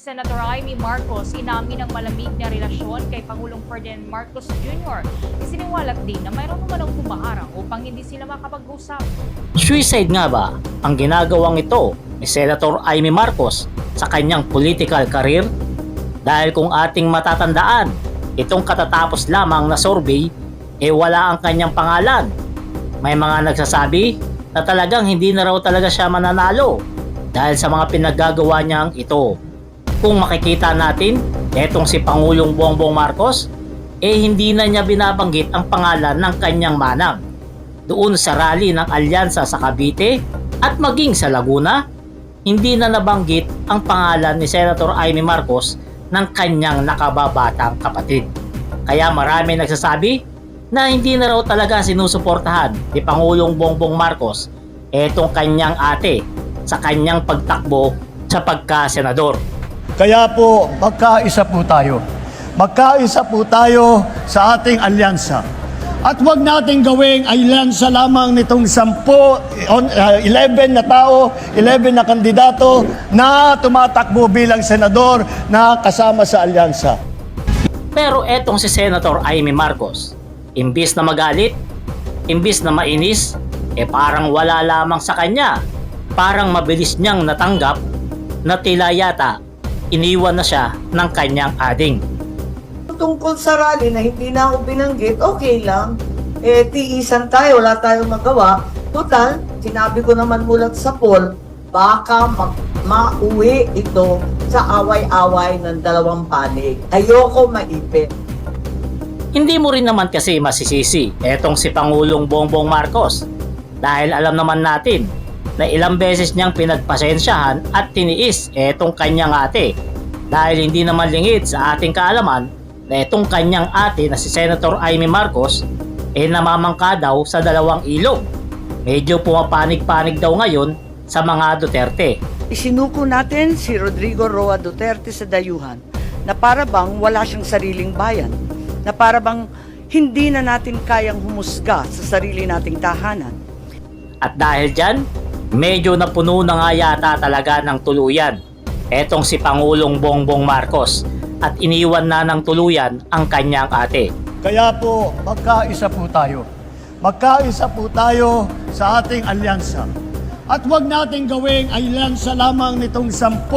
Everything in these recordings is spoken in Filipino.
Senator Amy Marcos inamin ang malamig na relasyon kay Pangulong Ferdinand Marcos Jr. Isiniwalat din na mayroon naman ang kumaharang upang hindi sila makapag-usap. Suicide nga ba ang ginagawang ito ni Senator Amy Marcos sa kanyang political career? Dahil kung ating matatandaan, itong katatapos lamang na survey wala ang kanyang pangalan. May mga nagsasabi na talagang hindi na raw talaga siya mananalo dahil sa mga pinaggagawa niyang ito. Kung makikita natin, etong si Pangulong Bongbong Marcos, hindi na niya binabanggit ang pangalan ng kanyang manang. Doon sa rally ng alyansa sa Cavite at maging sa Laguna, hindi na nabanggit ang pangalan ni Senator Amy Marcos ng kanyang nakababatang kapatid. Kaya marami nagsasabi na hindi na raw talaga sinusuportahan ni Pangulong Bongbong Marcos etong kanyang ate sa kanyang pagtakbo sa pagka-senador. Kaya po, magkaisa po tayo. Magkaisa po tayo sa ating alyansa. At huwag nating gawing alyansa lamang nitong 11 na tao, 11 na kandidato na tumatakbo bilang senador na kasama sa alyansa. Pero etong si Senator Amy Marcos, imbis na magalit, imbis na mainis, parang wala lamang sa kanya. Parang mabilis niyang natanggap na tila yata iniwan na siya ng kanyang ading. Tungkol sa rally na hindi na ako binanggit, okay lang. Tiisan tayo, wala tayong magawa. Total, sinabi ko naman mulat sa poll, baka mauwi ito sa away-away ng dalawang panig. Ayoko maipit. Hindi mo rin naman kasi masisisi etong si Pangulong Bongbong Marcos dahil alam naman natin na ilang beses niyang pinagpasensyahan at tiniis etong kanyang ate dahil hindi naman lingid sa ating kaalaman na itong kanyang ate na si Senator Amy Marcos namamangka daw sa dalawang ilog. Medyo pumapanig-panig daw ngayon sa mga Duterte. Isinuko natin si Rodrigo Roa Duterte sa dayuhan na para bang wala siyang sariling bayan, na para bang hindi na natin kayang humusga sa sarili nating tahanan. At dahil dyan, medyo napuno na nga yata talaga ng tuluyan etong si Pangulong Bongbong Marcos at iniwan na ng tuluyan ang kanyang ate. Kaya po, magkaisa po tayo. Magkaisa po tayo sa ating alyansa. At huwag nating gawing alyansa lamang nitong 11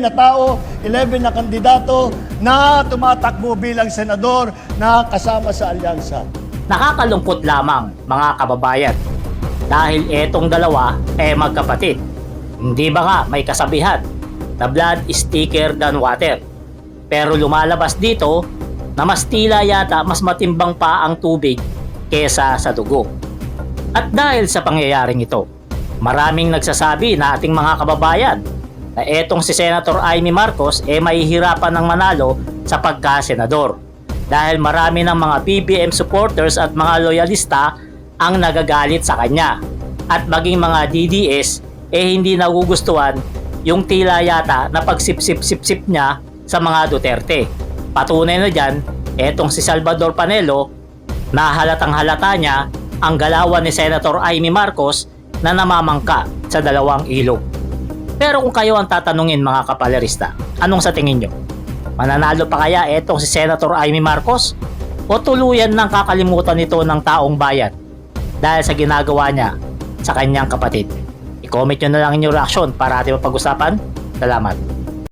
na tao, 11 na kandidato na tumatakbo bilang senador na kasama sa alyansa. Nakakalungkot lamang mga kababayan dahil etong dalawa magkapatid. Hindi ba nga may kasabihan na blood is thicker than water? Pero lumalabas dito na mas tila yata mas matimbang pa ang tubig kesa sa dugo. At dahil sa pangyayaring ito, maraming nagsasabi na ating mga kababayan na etong si Senator Amy Marcos mahihirapan ng manalo sa pagka-senador dahil marami ng mga BBM supporters at mga loyalista ang nagagalit sa kanya at maging mga DDS hindi nagugustuhan yung tila yata na pagsip-sip-sip-sip niya sa mga Duterte. Patunay na dyan, etong si Salvador Panelo na halatang halata niya ang galawan ni Senator Amy Marcos na namamangka sa dalawang ilog. Pero kung kayo ang tatanungin mga kapalerista, anong sa tingin nyo? Mananalo pa kaya etong si Senator Amy Marcos o tuluyan ng kakalimutan nito ng taong bayan dahil sa ginagawa niya sa kanyang kapatid? I-comment nyo na lang inyong reaksyon para ating mapag-usapan. Salamat.